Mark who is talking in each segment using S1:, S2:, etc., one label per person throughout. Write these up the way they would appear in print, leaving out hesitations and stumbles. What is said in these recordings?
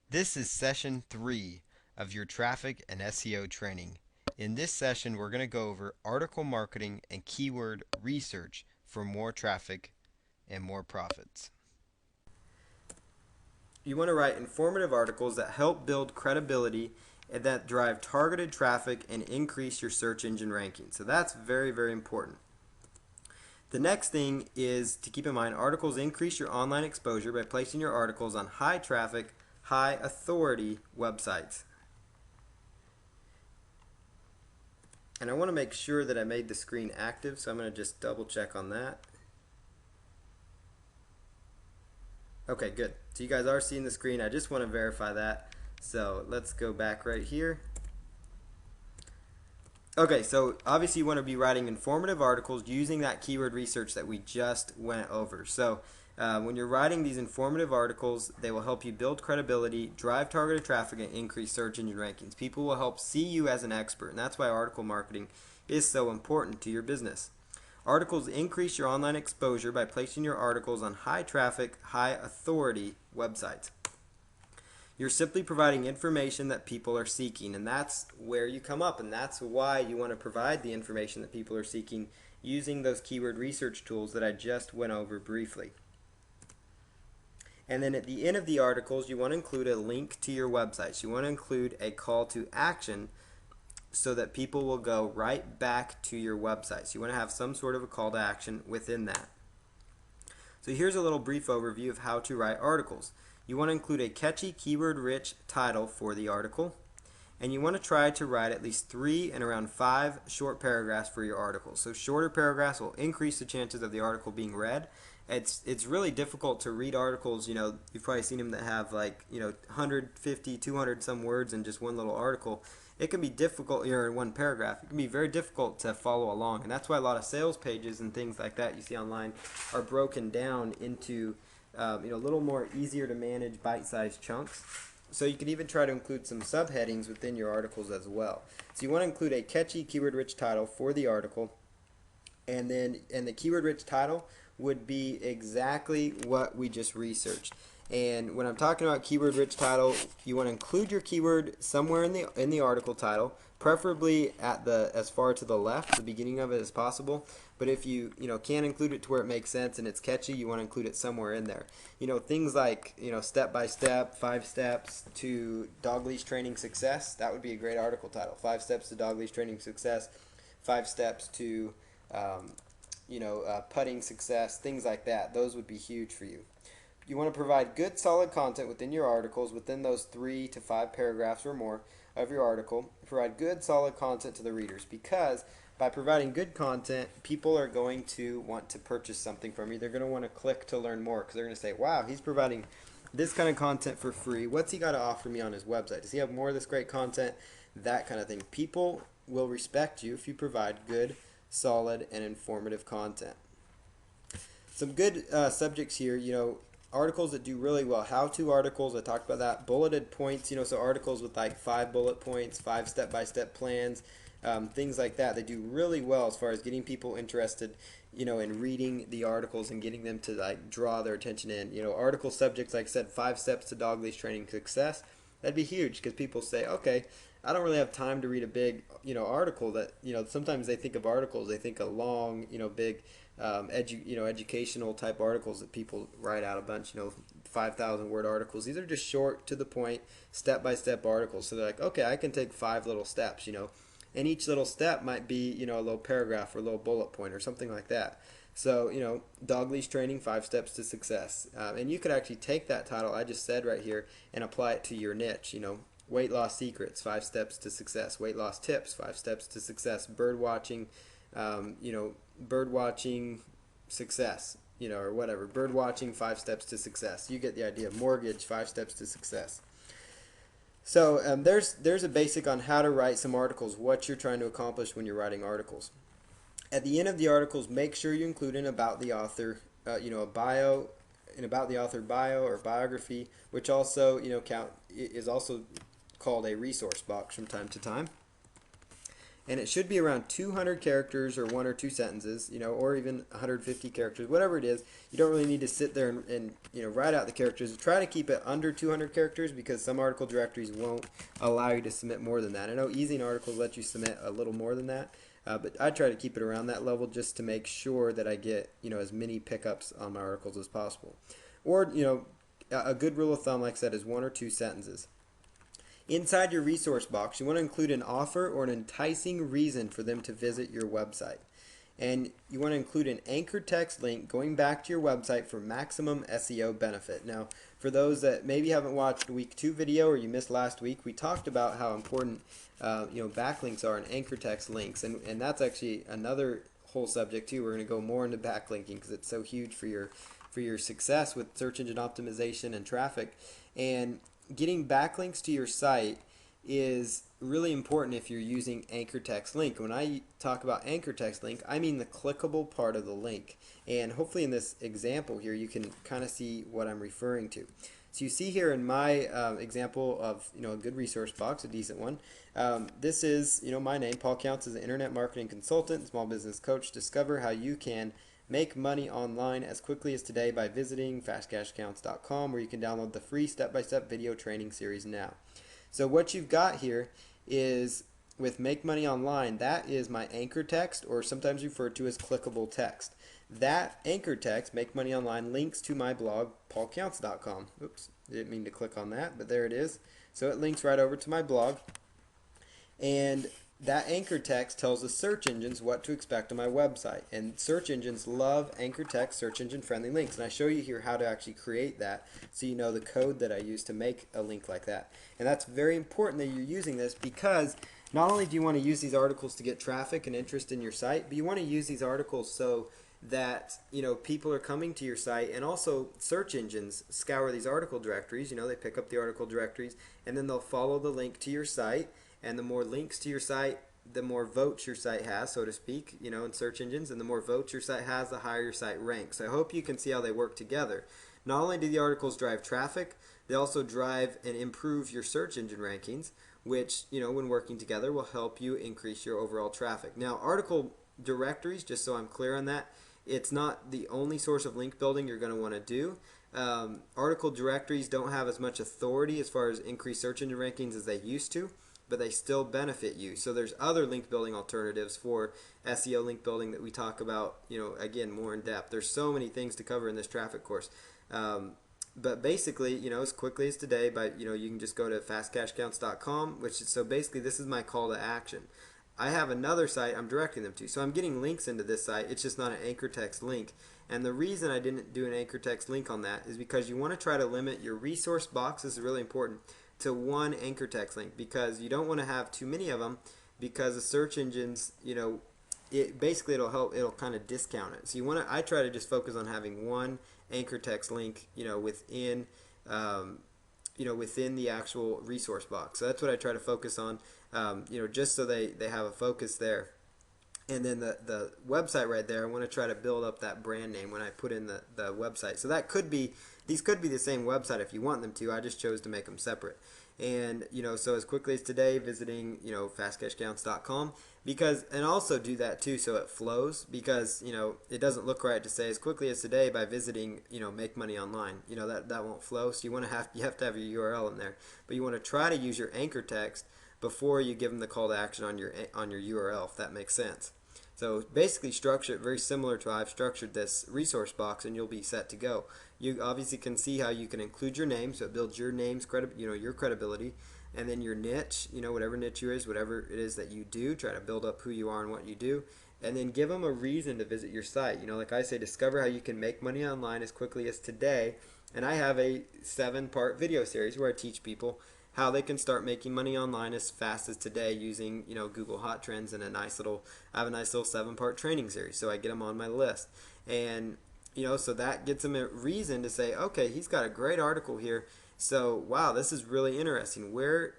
S1: This is session 3 of your traffic and SEO training. In this session, we're going to go over article marketing and keyword research for more traffic and more profits. You want to write informative articles that help build credibility and that drive targeted traffic and increase your search engine ranking. So that's very, very important. The next thing is to keep in mind articles increase your online exposure by placing your articles on high traffic, high authority websites. And I want to make sure that I made the screen active, so I'm going to just double check on that. Okay, good. So you guys are seeing the screen. I just want to verify that. So let's go back right here. Okay, so obviously you want to be writing informative articles using that keyword research that we just went over. So when you're writing these informative articles, they will help you build credibility, drive targeted traffic, and increase search engine rankings. People will help see you as an expert, and that's why article marketing is so important to your business. Articles increase your online exposure by placing your articles on high traffic, high authority websites. You're simply providing information that people are seeking, and that's where you come up, and that's why you want to provide the information that people are seeking using those keyword research tools that I just went over briefly. And then at the end of the articles, you want to include a link to your website. So you want to include a call to action so that people will go right back to your website. So you want to have some sort of a call to action within that. So here's a little brief overview of how to write articles. You want to include a catchy, keyword-rich title for the article, and you want to try to write at least 3 and around 5 short paragraphs for your article. So shorter paragraphs will increase the chances of the article being read. It's really difficult to read articles, you've probably seen them that have 150, 200 some words in just one little article. It can be difficult, in one paragraph. It can be very difficult to follow along, and that's why a lot of sales pages and things like that you see online are broken down into a little more easier to manage bite-sized chunks. So you can even try to include some subheadings within your articles as well. So you want to include a catchy keyword-rich title for the article, and the keyword-rich title would be exactly what we just researched. And when I'm talking about keyword-rich title, you want to include your keyword somewhere in the article title, preferably at as far to the left, the beginning of it as possible. But if you can't include it to where it makes sense and it's catchy, you want to include it somewhere in there. Things like step by step, 5 steps to dog leash training success. That would be a great article title. 5 steps to dog leash training success. 5 steps to putting success. Things like that. Those would be huge for you. You want to provide good, solid content within your articles, within those 3 to 5 paragraphs or more of your article. Provide good, solid content to the readers, because by providing good content, people are going to want to purchase something from you. They're going to want to click to learn more, because they're going to say, wow, he's providing this kind of content for free. What's he got to offer me on his website? Does he have more of this great content? That kind of thing. People will respect you if you provide good, solid, and informative content. Some good subjects here, articles that do really well. How-to articles, I talked about that. Bulleted points, so articles with like 5 bullet points, 5 step-by-step plans, things like that. They do really well as far as getting people interested, in reading the articles and getting them to draw their attention in. Article subjects, like I said, 5 steps to dog leash training success. That'd be huge, because people say, okay, I don't really have time to read a big, article that, sometimes they think of articles, they think of long, big, educational type articles that people write out a bunch, 5,000 word articles. These are just short, to the point, step-by-step articles. So they're like, okay, I can take 5 little steps, and each little step might be, a little paragraph or a little bullet point or something like that. So, dog leash training, 5 steps to success. And you could actually take that title I just said right here and apply it to your niche, weight loss secrets, 5 steps to success. Weight loss tips, 5 steps to success. Bird watching, bird watching success, or whatever. Bird watching, 5 steps to success. You get the idea. Mortgage, 5 steps to success. So there's a basic on how to write some articles, what you're trying to accomplish when you're writing articles. At the end of the articles, make sure you include an about the author, a bio, an about the author bio or biography, which also is also called a resource box from time to time. and it should be around 200 characters or one or two sentences, or even 150 characters, whatever it is. You don't really need to sit there and write out the characters. Try to keep it under 200 characters because some article directories won't allow you to submit more than that. I know Ezine articles let you submit a little more than that, but I try to keep it around that level just to make sure that I get as many pickups on my articles as possible. Or a good rule of thumb, like I said, is one or two sentences. Inside your resource box, you want to include an offer or an enticing reason for them to visit your website. And you want to include an anchor text link going back to your website for maximum SEO benefit. Now, for those that maybe haven't watched week 2 video or you missed last week, we talked about how important backlinks are and anchor text links, and that's actually another whole subject too. We're going to go more into backlinking because it's so huge for your success with search engine optimization and traffic. And getting backlinks to your site is really important if you're using anchor text link. When I talk about anchor text link, I mean the clickable part of the link. And hopefully in this example here, you can kind of see what I'm referring to. So you see here in my example of a good resource box, a decent one. This is my name. Paul Counts is an internet marketing consultant, small business coach. Discover how you can make money online as quickly as today by visiting fastcashaccounts.com, where you can download the free step-by-step video training series now. So what you've got here is with Make Money Online, that is my anchor text, or sometimes referred to as clickable text. That anchor text, Make Money Online, links to my blog, paulcounts.com. Oops, didn't mean to click on that, but there it is. So it links right over to my blog. And that anchor text tells the search engines what to expect on my website. And search engines love anchor text, search engine friendly links. And I show you here how to actually create that so you know the code that I use to make a link like that. And that's very important that you're using this, because not only do you want to use these articles to get traffic and interest in your site, but you want to use these articles so that people are coming to your site, and also search engines scour these article directories. They pick up the article directories and then they'll follow the link to your site. And the more links to your site, the more votes your site has, so to speak, in search engines. And the more votes your site has, the higher your site ranks. So I hope you can see how they work together. Not only do the articles drive traffic, they also drive and improve your search engine rankings, which, when working together, will help you increase your overall traffic. Now, article directories, just so I'm clear on that, it's not the only source of link building you're going to want to do. Article directories don't have as much authority as far as increased search engine rankings as they used to, but they still benefit you. So there's other link building alternatives for SEO link building that we talk about, again, more in depth. There's so many things to cover in this traffic course. But basically, as quickly as today, you can just go to fastcashaccounts.com, so basically this is my call to action. I have another site I'm directing them to. So I'm getting links into this site. It's just not an anchor text link. And the reason I didn't do an anchor text link on that is because you want to try to limit your resource box. This is really important, to one anchor text link, because you don't want to have too many of them, because the search engines, it'll kind of discount it. So I try to just focus on having one anchor text link, within the actual resource box. So that's what I try to focus on, just so they have a focus there. And then the website right there, I want to try to build up that brand name when I put in the website. So these could be the same website if you want them to. I just chose to make them separate. And, so as quickly as today, visiting, fastcashaccounts.com, and also do that too so it flows, because, it doesn't look right to say as quickly as today by visiting, Make Money Online. That won't flow. So you have to have your URL in there. But you want to try to use your anchor text before you give them the call to action on your URL, if that makes sense. So basically structure it very similar to how I've structured this resource box, and you'll be set to go. You obviously can see how you can include your name, so it builds your name's your credibility, and then your niche, whatever niche you is, whatever it is that you do, try to build up who you are and what you do, and then give them a reason to visit your site. Like I say, discover how you can make money online as quickly as today, and I have a 7-part video series where I teach people how they can start making money online as fast as today using Google Hot Trends, and I have a nice little 7-part training series, so I get them on my list. And so that gets them a reason to say, okay, he's got a great article here, so wow, this is really interesting. Where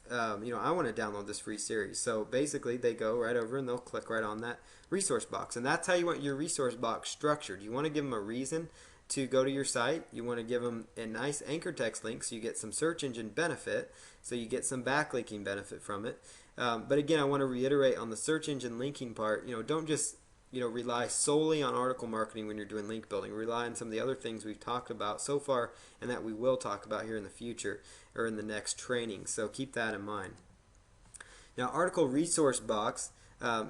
S1: I want to download this free series. So basically they go right over and they'll click right on that resource box, and that's how you want your resource box structured. You want to give them a reason to go to your site. You want to give them a nice anchor text link so you get some search engine benefit, so you get some backlinking benefit from it. But again, I want to reiterate on the search engine linking part, don't just rely solely on article marketing when you're doing link building. Rely on some of the other things we've talked about so far and that we will talk about here in the future or in the next training. So keep that in mind. Now, article resource box.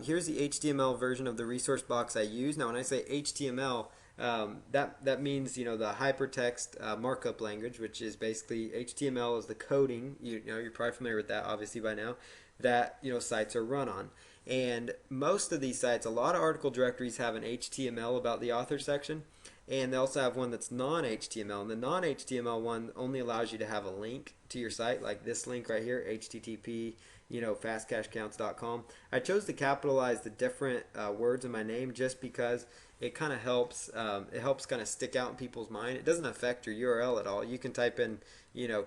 S1: Here's the HTML version of the resource box I use. Now, when I say HTML, that means the hypertext markup language, which is basically HTML is the coding. You're probably familiar with that, obviously by now, that sites are run on. And most of these sites, a lot of article directories have an HTML about the author section, and they also have one that's non-HTML. And the non-HTML one only allows you to have a link to your site, like this link right here, http fastcashcounts.com. I chose to capitalize the different words in my name just because it kind of helps. It helps kind of stick out in people's mind. It doesn't affect your URL at all. You can type in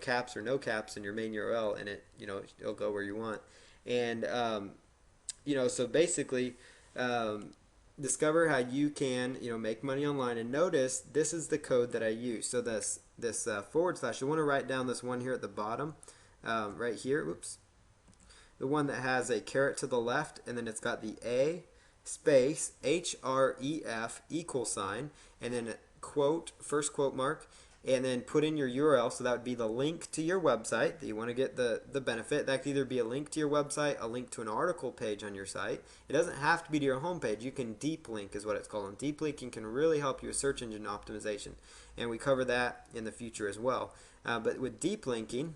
S1: caps or no caps in your main URL, and it'll go where you want. And so basically, discover how you can make money online. And notice this is the code that I use. So this forward slash, you want to write down this one here at the bottom, right here. Oops. The one that has a caret to the left, and then it's got the A space href equal sign, and then a quote, first quote mark, and then put in your URL. So that would be the link to your website that you want to get the benefit. That could either be a link to your website, a link to an article page on your site. It doesn't have to be to your home page. You can deep link is what it's called. And deep linking can really help you with search engine optimization. And we cover that in the future as well. But with deep linking,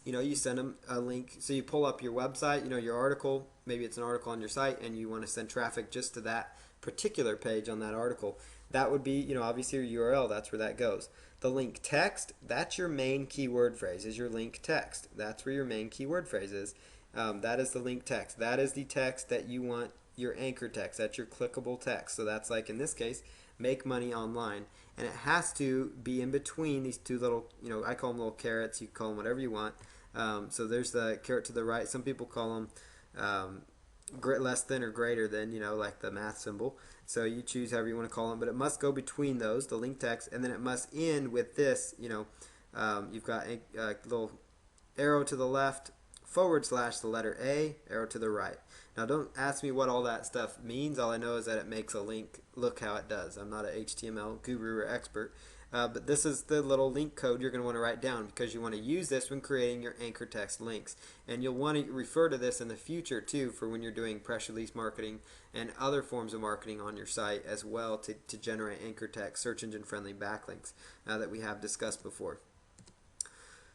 S1: you send them a link. So you pull up your website, your article, maybe it's an article on your site, and you want to send traffic just to that particular page on that article. That would be, obviously your URL. That's where that goes. The link text, that's your main keyword phrase, is your link text. That's where your main keyword phrase is. That is the link text. That is the text that you want your anchor text. That's your clickable text. So that's like, in this case, make money online. And it has to be in between these two little, I call them little carets. You call them whatever you want. So there's the caret to the right. Some people call them less than or greater than, like the math symbol. So you choose however you want to call them, but it must go between those, the link text, and then it must end with this, you've got a little arrow to the left, forward slash the letter A, arrow to the right. Now don't ask me what all that stuff means. All I know is that it makes a link look how it does. I'm not an HTML guru or expert. But this is the little link code you're going to want to write down because you want to use this when creating your anchor text links. And you'll want to refer to this in the future too for when you're doing press release marketing and other forms of marketing on your site as well to generate anchor text, search engine friendly backlinks that we have discussed before.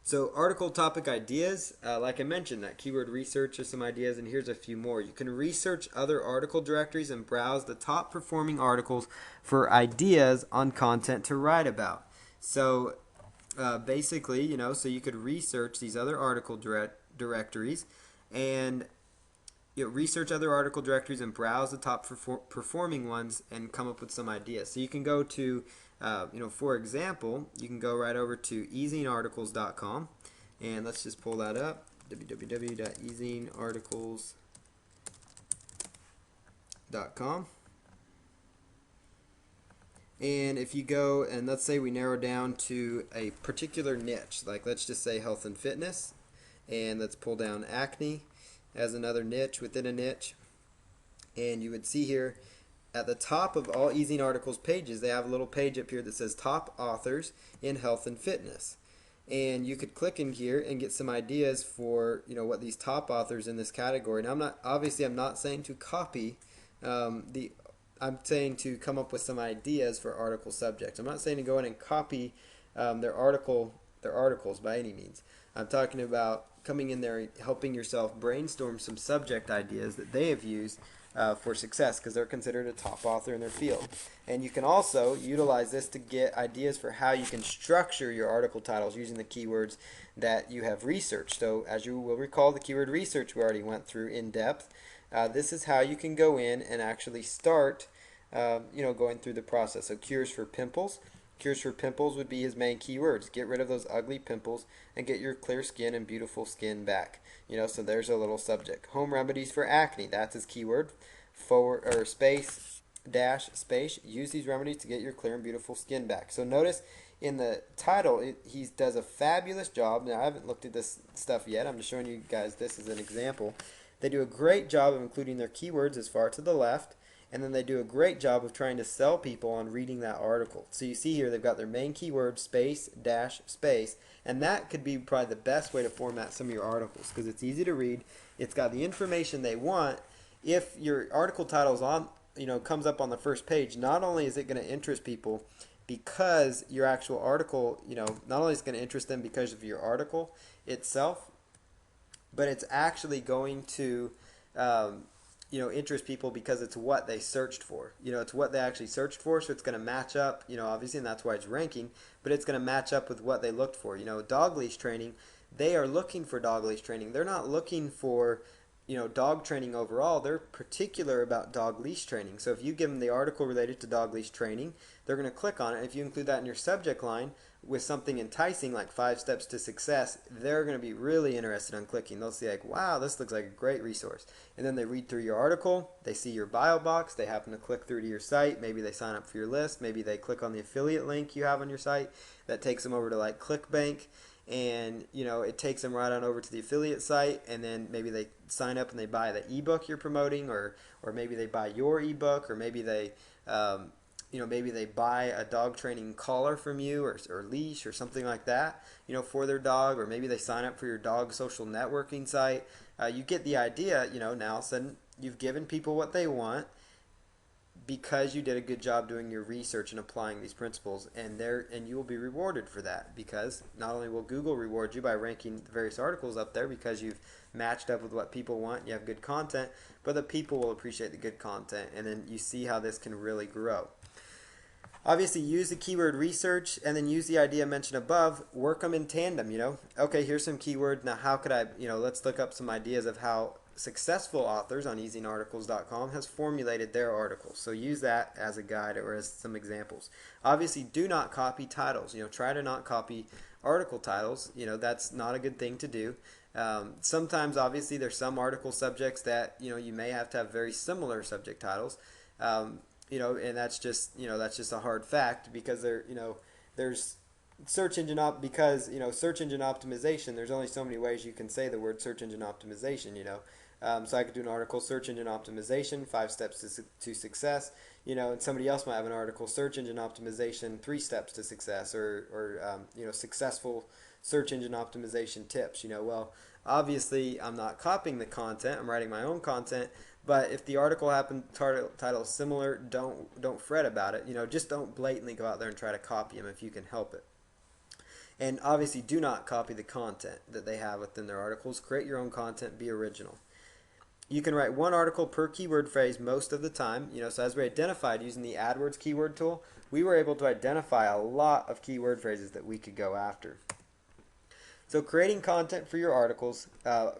S1: So article topic ideas, like I mentioned, that keyword research is some ideas, and here's a few more. You can research other article directories and browse the top performing articles for ideas on content to write about. So basically, so you could research these other article directories and research other article directories and browse the top performing ones and come up with some ideas. So you can go to for example, you can go right over to ezinearticles.com, and let's just pull that up, www.ezinearticles.com. And if you go and let's say we narrow down to a particular niche, like let's just say health and fitness, and let's pull down acne as another niche within a niche, and you would see here at the top of all Ezine Articles pages, they have a little page up here that says Top Authors in Health and Fitness. And you could click in here and get some ideas for what these top authors in this category. Now, I'm not saying to copy I'm saying to come up with some ideas for article subjects. I'm not saying to go in and copy their articles by any means. I'm talking about coming in there and helping yourself brainstorm some subject ideas that they have used for success because they're considered a top author in their field. And you can also utilize this to get ideas for how you can structure your article titles using the keywords that you have researched. So as you will recall, the keyword research we already went through in depth. This is how you can go in and actually start going through the process. So cures for pimples. Cures for pimples would be his main keywords. Get rid of those ugly pimples and get your clear skin and beautiful skin back. So there's a little subject. Home remedies for acne. That's his keyword. Forward or space dash space. Use these remedies to get your clear and beautiful skin back. So notice in the title, he does a fabulous job. Now, I haven't looked at this stuff yet. I'm just showing you guys this as an example. They do a great job of including their keywords as far to the left, and then they do a great job of trying to sell people on reading that article. So you see here they've got their main keyword, space, dash, space, and that could be probably the best way to format some of your articles because it's easy to read. It's got the information they want. If your article title is on, comes up on the first page, not only is it going to interest people because your actual article, not only is it going to interest them because of your article itself, but it's actually going to, interest people because it's what they searched for. It's what they actually searched for, so it's going to match up, obviously, and that's why it's ranking, but it's going to match up with what they looked for. Dog leash training, they are looking for dog leash training. They're not looking for dog training overall. They're particular about dog leash training. So if you give them the article related to dog leash training, they're going to click on it. If you include that in your subject line with something enticing like 5 steps to success, they're going to be really interested in clicking. They'll see like, wow, this looks like a great resource. And then they read through your article, they see your bio box, they happen to click through to your site, maybe they sign up for your list, maybe they click on the affiliate link you have on your site that takes them over to like ClickBank, and it takes them right on over to the affiliate site, and then maybe they sign up and they buy the ebook you're promoting, or maybe they buy your ebook, or maybe they maybe they buy a dog training collar from you, or leash or something like that, for their dog, or maybe they sign up for your dog social networking site. You get the idea. Now all of a sudden you've given people what they want because you did a good job doing your research and applying these principles, and you will be rewarded for that, because not only will Google reward you by ranking the various articles up there because you've matched up with what people want, you have good content, but the people will appreciate the good content, and then you see how this can really grow. Obviously, use the keyword research, and then use the idea mentioned above. Work them in tandem. Okay, here's some keywords. Now, how could I? Let's look up some ideas of how successful authors on EasyArticles.com has formulated their articles. So use that as a guide or as some examples. Obviously, do not copy titles. Try to not copy article titles. That's not a good thing to do. Sometimes, obviously, there's some article subjects that you may have to have very similar subject titles. And that's just a hard fact, because there's search engine optimization. There's only so many ways you can say the word search engine optimization. So I could do an article, search engine optimization, 5 steps to success. And somebody else might have an article, search engine optimization, 3 steps to success, or successful search engine optimization tips. Well, obviously I'm not copying the content. I'm writing my own content. But if the article title is similar, don't fret about it. Just don't blatantly go out there and try to copy them if you can help it. And obviously, do not copy the content that they have within their articles. Create your own content. Be original. You can write 1 article per keyword phrase most of the time. So as we identified using the AdWords keyword tool, we were able to identify a lot of keyword phrases that we could go after. So creating content for your articles,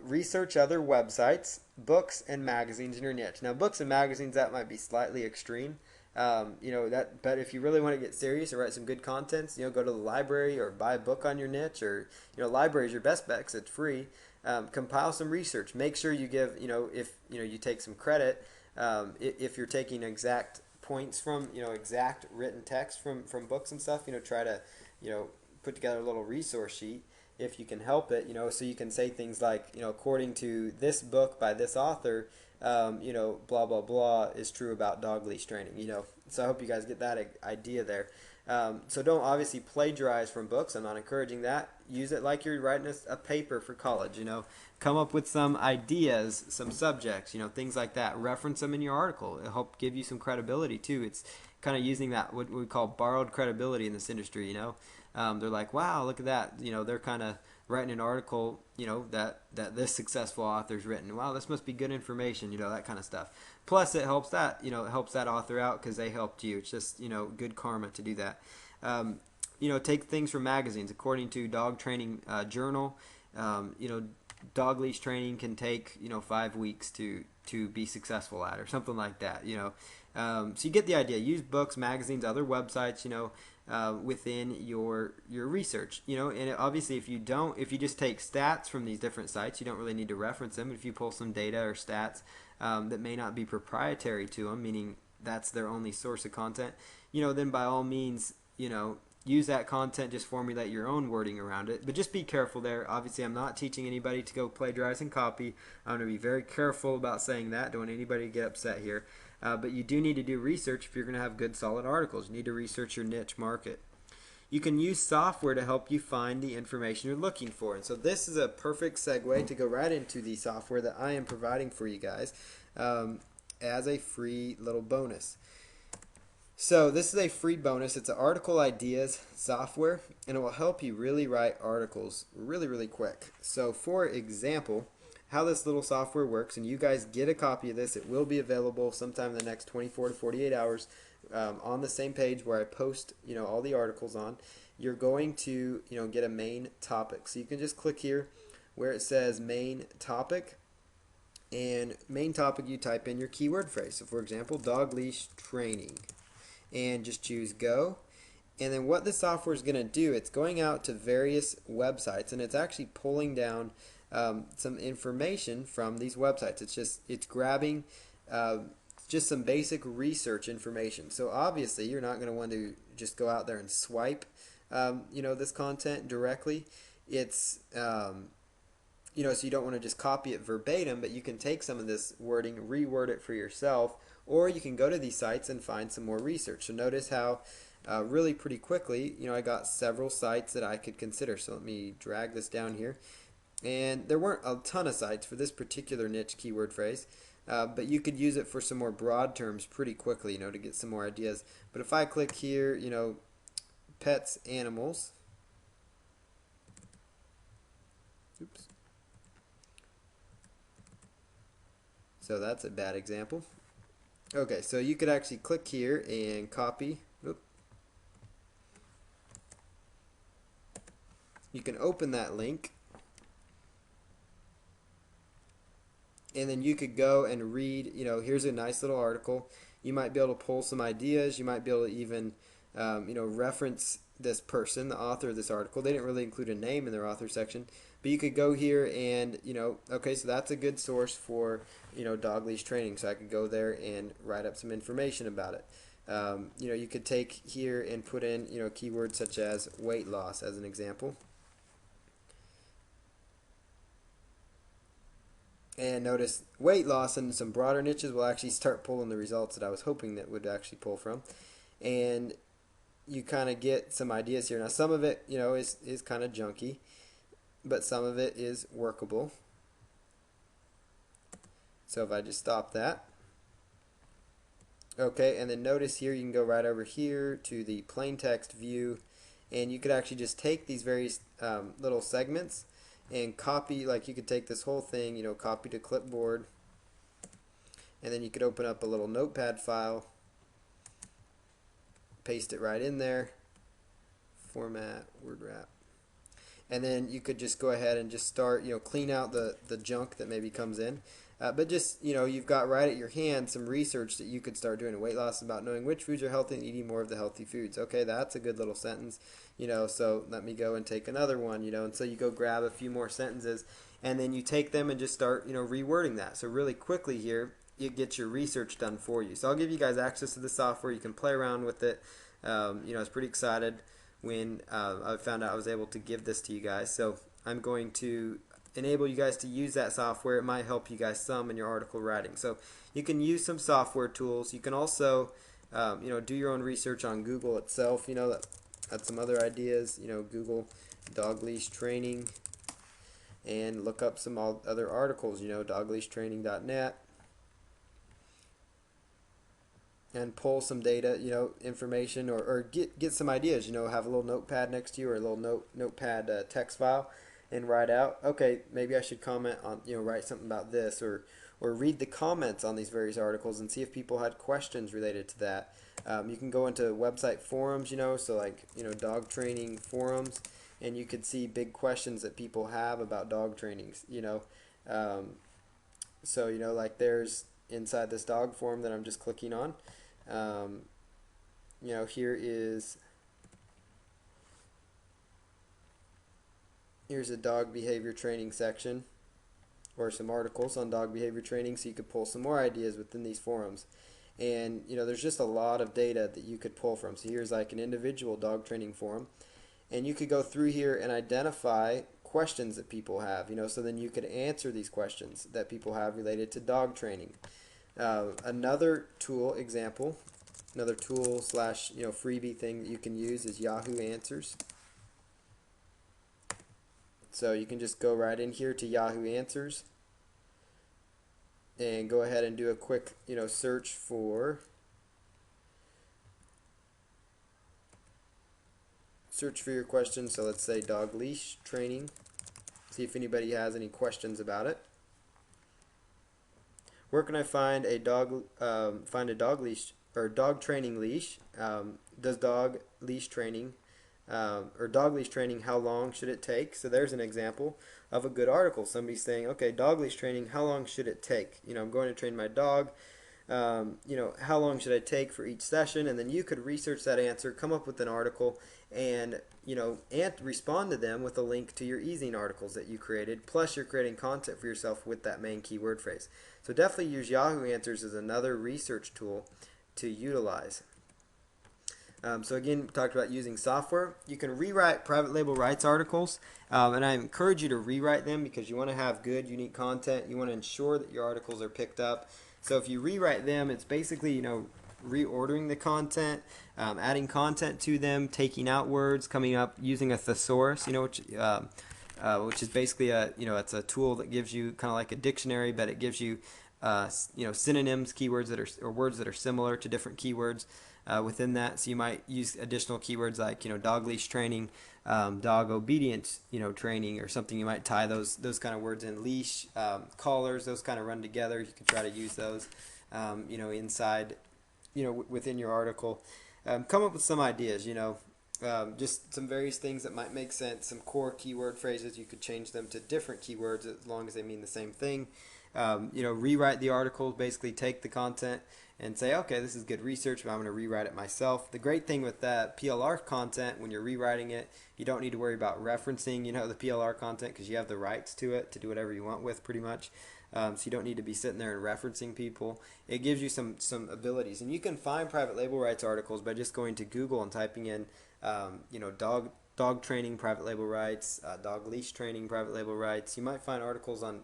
S1: research other websites, books, and magazines in your niche. Now, books and magazines, that might be slightly extreme. But if you really want to get serious and write some good contents, go to the library or buy a book on your niche, or library is your best bet because it's free. Compile some research. Make sure you give, if you take some credit, if you're taking exact points from exact written text from books and stuff, try to put together a little resource sheet if you can help it, so you can say things like, according to this book by this author, blah, blah, blah is true about dog leash training, So I hope you guys get that idea there. So don't obviously plagiarize from books. I'm not encouraging that. Use it like you're writing a paper for college, Come up with some ideas, some subjects, things like that. Reference them in your article. It'll help give you some credibility, too. It's kind of using that, what we call borrowed credibility in this industry, They're like, wow, look at that. They're kind of writing an article, that this successful author's written. Wow, this must be good information, that kind of stuff. Plus, it helps that, it helps that author out because they helped you. It's just, good karma to do that. Take things from magazines. According to Dog Training Journal, dog leash training can take, 5 weeks to be successful at, or something like that, So you get the idea. Use books, magazines, other websites, within your research, and obviously if you just take stats from these different sites, you don't really need to reference them. If you pull some data or stats that may not be proprietary to them, meaning that's their only source of content, then by all means, use that content, just formulate your own wording around it. But just be careful there. Obviously, I'm not teaching anybody to go plagiarize and copy. I'm going to be very careful about saying that. Don't want anybody to get upset here. But you do need to do research if you're going to have good, solid articles. You need to research your niche market. You can use software to help you find the information you're looking for. And so this is a perfect segue to go right into the software that I am providing for you guys as a free little bonus. So this is a free bonus. It's an article ideas software, and it will help you really write articles really quick. So for example, how this little software works, and you guys get a copy of this. It will be available sometime in the next 24 to 48 hours on the same page where I post all the articles on. You're going to get a main topic. So you can just click here where it says main topic, and main topic you type in your keyword phrase. So for example, dog leash training, and just choose go. And then what the software is going to do, it's going out to various websites, and it's actually pulling down some information from these websites. It's grabbing just some basic research information. So obviously you're not going to want to just go out there and swipe this content directly. It's so you don't want to just copy it verbatim, but you can take some of this wording, reword it for yourself, or you can go to these sites and find some more research. So notice how really pretty quickly, I got several sites that I could consider. So let me drag this down here. And there weren't a ton of sites for this particular niche keyword phrase, but you could use it for some more broad terms pretty quickly, to get some more ideas. But if I click here, pets, animals. Oops. So that's a bad example. Okay, so you could actually click here and copy. Oop. You can open that link, and then you could go and read, here's a nice little article. You might be able to pull some ideas. You might be able to even, reference this person, the author of this article. They didn't really include a name in their author section, but you could go here and, okay, so that's a good source for, dog leash training. So I could go there and write up some information about it. You could take here and put in, keywords such as weight loss as an example. And notice weight loss and some broader niches will actually start pulling the results that I was hoping that would actually pull from. And you kind of get some ideas here. Now some of it, is kind of junky, but some of it is workable. So if I just stop that. Okay, and then notice here you can go right over here to the plain text view, and you could actually just take these various little segments and copy. Like you could take this whole thing, copy to clipboard, and then you could open up a little notepad file, paste it right in there, format, word wrap, and then you could just go ahead and just start, clean out the junk that maybe comes in. But just, you've got right at your hand some research that you could start doing. Weight loss is about knowing which foods are healthy and eating more of the healthy foods. Okay, that's a good little sentence. So let me go and take another one, and so you go grab a few more sentences, and then you take them and just start, rewording that. So really quickly here, it gets your research done for you. So I'll give you guys access to the software. You can play around with it. I was pretty excited when I found out I was able to give this to you guys. So I'm going to enable you guys to use that software. It might help you guys some in your article writing. So you can use some software tools. You can also do your own research on Google itself. That's some other ideas. Google dog leash training and look up some other articles. dogleashtraining.net, and pull some data, information, or get some ideas. Have a little notepad next to you, or a little notepad text file, and write out, okay, maybe I should comment on, write something about this, or read the comments on these various articles and see if people had questions related to that. You can go into website forums, so like, dog training forums, and you could see big questions that people have about dog trainings, so, like there's inside this dog forum that I'm just clicking on, here's a dog behavior training section, or some articles on dog behavior training, so you could pull some more ideas within these forums. And there's just a lot of data that you could pull from. So here's like an individual dog training forum, and you could go through here and identify questions that people have. So then you could answer these questions that people have related to dog training. Another tool example, another tool slash freebie thing that you can use is Yahoo Answers. So you can just go right in here to Yahoo Answers and go ahead and do a quick search for your question. So let's say dog leash training. See if anybody has any questions about it. Where can I find a dog leash or dog training leash? Does dog leash training or dog leash training, how long should it take? So there's an example of a good article. Somebody's saying, okay, dog leash training, how long should it take? I'm going to train my dog. How long should I take for each session? And then you could research that answer, come up with an article, and respond to them with a link to your ezine articles that you created. Plus, you're creating content for yourself with that main keyword phrase. So definitely use Yahoo Answers as another research tool to utilize. So again, we talked about using software. You can rewrite private label rights articles, and I encourage you to rewrite them because you want to have good, unique content. You want to ensure that your articles are picked up. So if you rewrite them, it's basically reordering the content, adding content to them, taking out words, coming up using a thesaurus, which is basically it's a tool that gives you kind of like a dictionary, but it gives you synonyms, keywords or words that are similar to different keywords within that. So you might use additional keywords like dog leash training, dog obedience training, or something. You might tie those kind of words in. Leash, collars, those kind of run together. You can try to use those inside within your article. Come up with some ideas, just some various things that might make sense, some core keyword phrases. You could change them to different keywords as long as they mean the same thing. Rewrite the article, basically take the content and say, okay, this is good research, but I'm going to rewrite it myself. The great thing with that PLR content, when you're rewriting it, you don't need to worry about referencing, the PLR content, because you have the rights to it to do whatever you want with, pretty much. So you don't need to be sitting there and referencing people. It gives you some abilities, and you can find private label rights articles by just going to Google and typing in, dog training private label rights, dog leash training private label rights. You might find articles on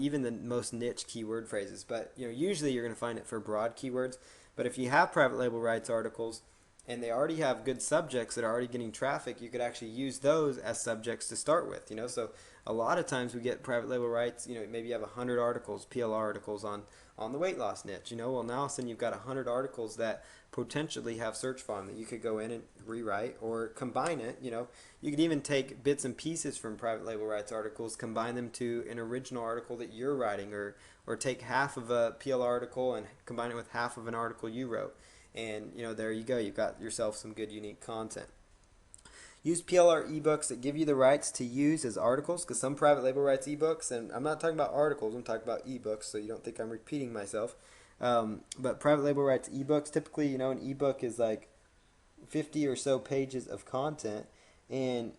S1: even the most niche keyword phrases, but usually you're going to find it for broad keywords. But if you have private label rights articles and they already have good subjects that are already getting traffic, you could actually use those as subjects to start with. So a lot of times we get private label rights. Maybe you have 100 articles, PLR articles on the weight loss niche. Well, now all of a sudden you've got 100 articles that potentially have search volume that you could go in and rewrite or combine it. You could even take bits and pieces from private label rights articles, combine them to an original article that you're writing, or take half of a PLR article and combine it with half of an article you wrote. And there you go. You've got yourself some good, unique content. Use PLR ebooks that give you the rights to use as articles, because some private label rights ebooks, and I'm not talking about articles, I'm talking about ebooks, so you don't think I'm repeating myself. But private label rights ebooks, typically, an ebook is like 50 or so pages of content, and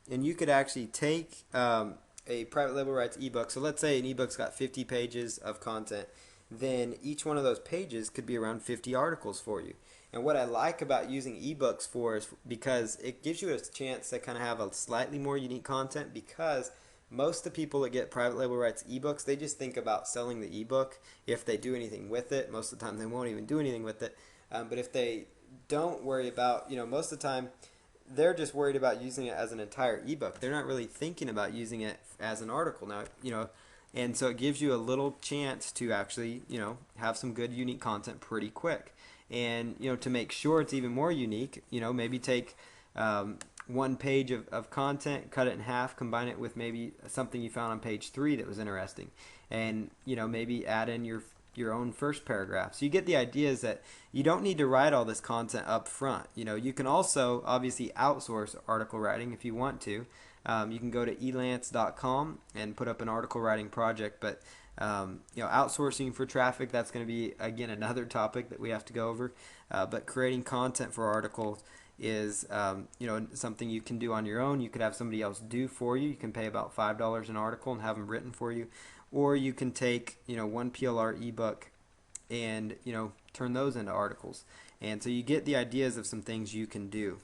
S1: you could actually take a private label rights ebook. So let's say an ebook's got 50 pages of content, then each one of those pages could be around 50 articles for you. And what I like about using ebooks for is because it gives you a chance to kind of have a slightly more unique content, because most of the people that get private label rights ebooks, they just think about selling the ebook if they do anything with it. Most of the time they won't even do anything with it. But if they don't worry about, most of the time they're just worried about using it as an entire ebook. They're not really thinking about using it as an article now, and so it gives you a little chance to actually, have some good unique content pretty quick. And, to make sure it's even more unique, maybe take one page of content, cut it in half, combine it with maybe something you found on page 3 that was interesting, and, maybe add in your own first paragraph. So you get the idea is that you don't need to write all this content up front. You can also obviously outsource article writing if you want to. You can go to elance.com and put up an article writing project, but outsourcing for traffic, that's going to be, again, another topic that we have to go over. But creating content for articles is something you can do on your own. You could have somebody else do for you. You can pay about $5 an article and have them written for you, or you can take one PLR ebook and turn those into articles. And so you get the ideas of some things you can do.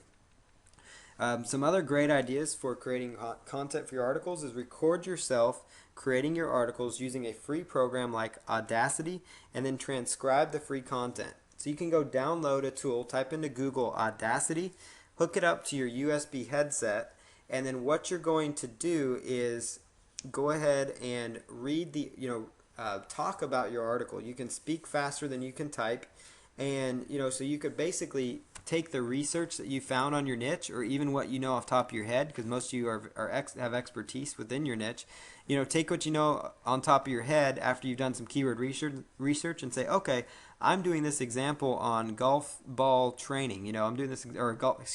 S1: Some other great ideas for creating content for your articles is record yourself creating your articles using a free program like Audacity, and then transcribe the free content. So you can go download a tool, type into Google Audacity, hook it up to your USB headset, and then what you're going to do is go ahead and read the, talk about your article. You can speak faster than you can type, and so you could basically take the research that you found on your niche, or even what you know off the top of your head, because most of you have expertise within your niche. Take what you know on top of your head after you've done some keyword research, and say, okay, I'm doing this example on golf ball training. I'm doing this, or golf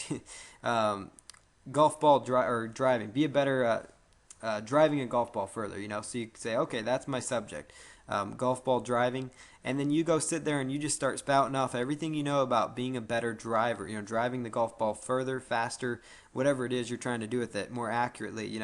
S1: ball driving. Be a better driving a golf ball further. So you can say, okay, that's my subject. Golf ball driving, and then you go sit there and you just start spouting off everything you know about being a better driver, driving the golf ball further, faster, whatever it is you're trying to do with it more accurately,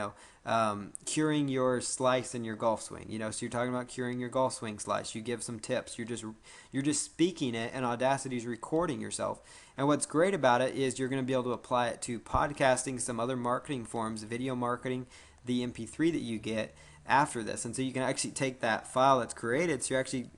S1: curing your slice in your golf swing, so you're talking about curing your golf swing slice. You give some tips. You're just speaking it, and Audacity's recording yourself. And what's great about it is you're going to be able to apply it to podcasting, some other marketing forms, video marketing, the MP3 that you get after this. And so you can actually take that file that's created, so you're actually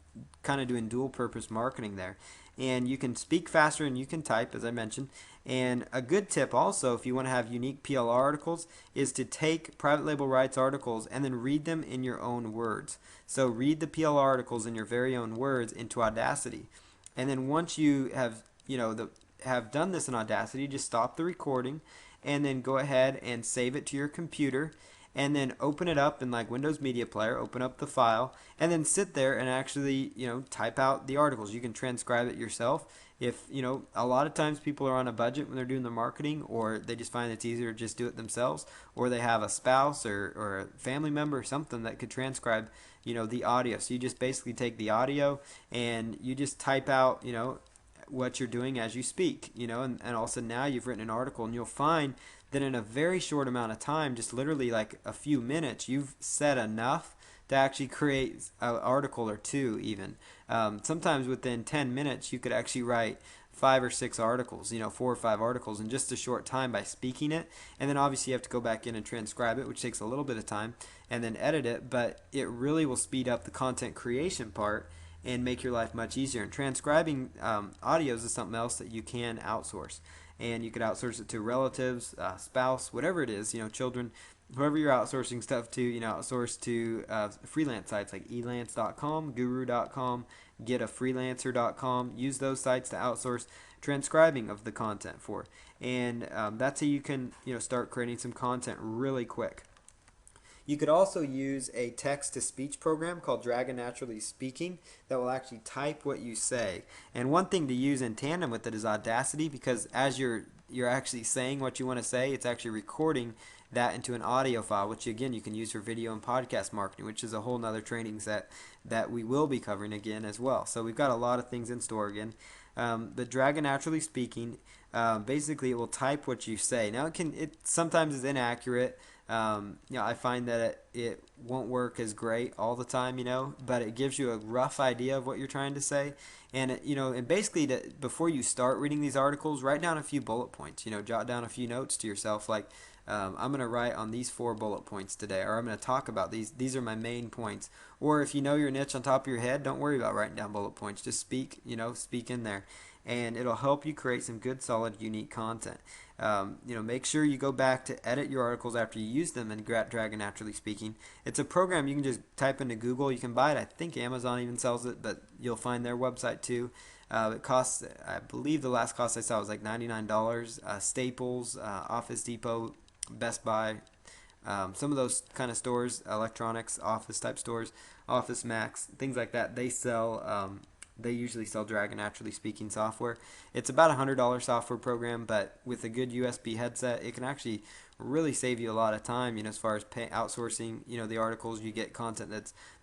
S1: kind of doing dual purpose marketing there. And you can speak faster and you can type, as I mentioned. And a good tip also, if you want to have unique PLR articles, is to take private label rights articles and then read them in your own words. So read the PLR articles in your very own words into Audacity. And then once you have have done this in Audacity, just stop the recording and then go ahead and save it to your computer, and then open it up in like Windows Media Player, open up the file, and then sit there and actually, type out the articles. You can transcribe it yourself. If, a lot of times people are on a budget when they're doing their marketing, or they just find it's easier to just do it themselves, or they have a spouse or a family member or something that could transcribe, the audio. So you just basically take the audio and you just type out, what you're doing as you speak, and all of a sudden now you've written an article, and you'll find that in a very short amount of time, just literally like a few minutes, you've said enough to actually create an article or two even. Sometimes within 10 minutes, you could actually write 5 or 6 articles, 4 or 5 articles in just a short time by speaking it. And then obviously you have to go back in and transcribe it, which takes a little bit of time, and then edit it, but it really will speed up the content creation part and make your life much easier. And transcribing audios is something else that you can outsource. And you could outsource it to relatives, spouse, whatever it is, children, whoever you're outsourcing stuff to, outsource to freelance sites like elance.com, guru.com, getafreelancer.com. Use those sites to outsource transcribing of the content for. And that's how you can, start creating some content really quick. You could also use a text-to-speech program called Dragon Naturally Speaking that will actually type what you say. And one thing to use in tandem with it is Audacity, because as you're actually saying what you want to say, it's actually recording that into an audio file, which again you can use for video and podcast marketing, which is a whole nother training set that we will be covering again as well. So we've got a lot of things in store again. The Dragon Naturally Speaking, basically it will type what you say. Now it sometimes is inaccurate. I find that it won't work as great all the time, but it gives you a rough idea of what you're trying to say. And, and basically before you start reading these articles, write down a few bullet points, jot down a few notes to yourself, like, I'm going to write on these 4 bullet points today, or I'm going to talk about these. These are my main points. Or if you know your niche on top of your head, don't worry about writing down bullet points. Just speak in there. And it'll help you create some good, solid, unique content. Make sure you go back to edit your articles after you use them in Dragon Naturally Speaking. It's a program you can just type into Google. You can buy it. I think Amazon even sells it, but you'll find their website too. It costs, I believe the last cost I saw was like $99. Staples, Office Depot, Best Buy, some of those kind of stores, electronics, office type stores, Office Max, things like that, they sell. They usually sell Dragon Naturally Speaking software. It's about $100 software program, but with a good USB headset, it can actually really save you a lot of time, as far as outsourcing, the articles. You get content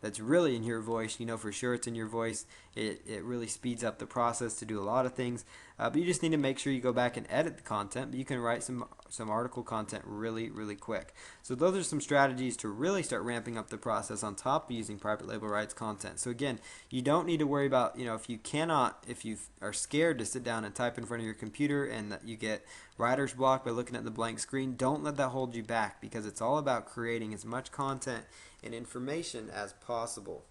S1: that's really in your voice, for sure it's in your voice. It really speeds up the process to do a lot of things, but you just need to make sure you go back and edit the content, but you can write some article content really, really quick. So those are some strategies to really start ramping up the process on top of using private label rights content. So again, you don't need to worry about, if you are scared to sit down and type in front of your computer and that you get writer's block by looking at the blank screen, don't let that hold you back, because it's all about creating as much content and information as possible.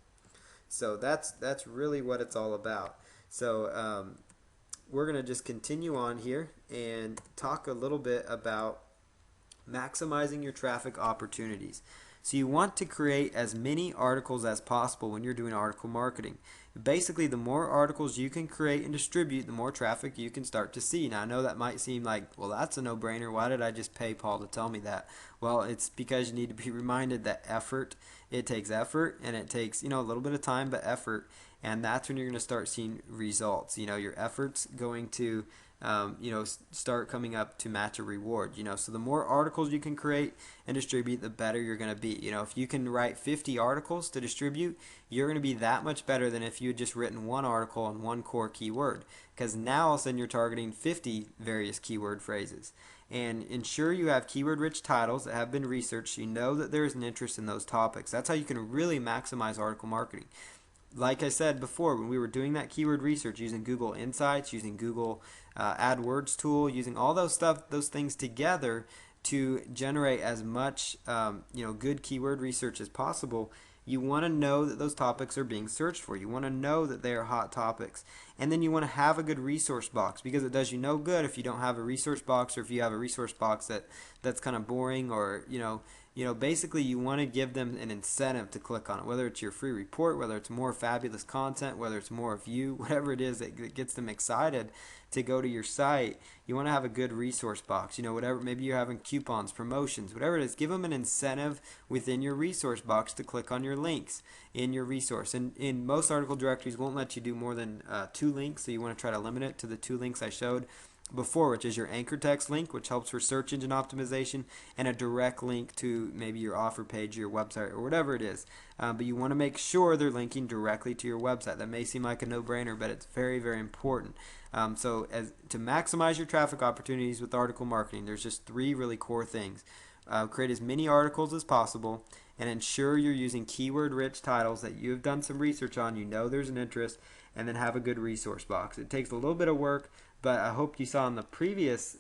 S1: So that's really what it's all about. So we're going to just continue on here and talk a little bit about maximizing your traffic opportunities. So you want to create as many articles as possible when you're doing article marketing. Basically, the more articles you can create and distribute, the more traffic you can start to see. Now, I know that might seem like, well, that's a no-brainer. Why did I just pay Paul to tell me that? Well, it's because you need to be reminded that it takes effort, and it takes, a little bit of time, but effort. And that's when you're going to start seeing results. Your effort's going to start coming up to match a reward. So the more articles you can create and distribute, the better you're going to be. If you can write 50 articles to distribute, you're going to be that much better than if you had just written one article on one core keyword, because now all of a sudden you're targeting 50 various keyword phrases. And ensure you have keyword-rich titles that have been researched, so you know that there is an interest in those topics. That's how you can really maximize article marketing. Like I said before, when we were doing that keyword research using Google Insights, using Google AdWords tool, using all those things together to generate as much good keyword research as possible, you want to know that those topics are being searched for. You want to know that they are hot topics. And then you want to have a good resource box, because it does you no good if you don't have a resource box, or if you have a resource box that's kind of boring, or basically you want to give them an incentive to click on it, whether it's your free report, whether it's more fabulous content, whether it's more of you, whatever it is that gets them excited to go to your site. You want to have a good resource box, whatever, maybe you're having coupons, promotions, whatever it is, give them an incentive within your resource box to click on your links in your resource. And in most article directories won't let you do more than 2 links, so you want to try to limit it to the 2 links I showed before, which is your anchor text link, which helps for search engine optimization, and a direct link to maybe your offer page, your website, or whatever it is. But you want to make sure they're linking directly to your website. That may seem like a no-brainer, but it's very, very important. So to maximize your traffic opportunities with article marketing, there's just 3 really core things. Create as many articles as possible, and ensure you're using keyword-rich titles that you have done some research on, there's an interest, and then have a good resource box. It takes a little bit of work, but I hope you saw in the previous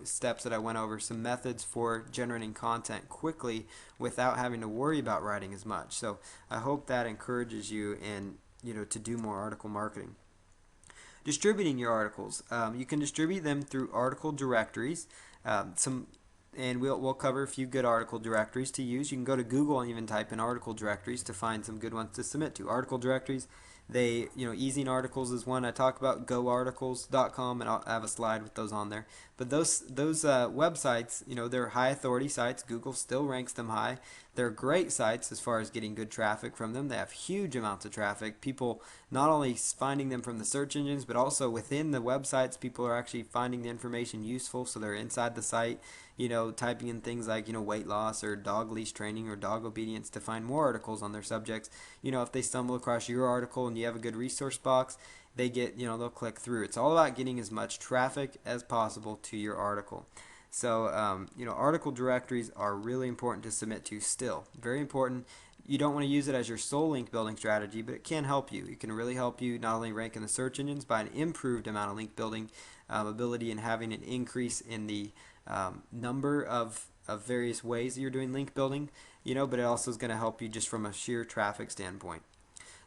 S1: steps that I went over some methods for generating content quickly without having to worry about writing as much. So I hope that encourages you to do more article marketing. Distributing your articles. You can distribute them through article directories. And we'll cover a few good article directories to use. You can go to Google and even type in article directories to find some good ones to submit to. Article directories, Easing Articles is one I talk about, goarticles.com, and I'll have a slide with those on there. But those websites, they're high authority sites. Google still ranks them high. They're great sites as far as getting good traffic from them. They have huge amounts of traffic. People not only finding them from the search engines, but also within the websites, people are actually finding the information useful, so they're inside the site, typing in things like, weight loss or dog leash training or dog obedience to find more articles on their subjects. If they stumble across your article and you have a good resource box, they get, they'll click through. It's all about getting as much traffic as possible to your article. So, article directories are really important to submit to still. Very important. You don't want to use it as your sole link building strategy, but it can help you. It can really help you not only rank in the search engines by an improved amount of link building ability and having an increase in the number of various ways that you're doing link building, but it also is going to help you just from a sheer traffic standpoint.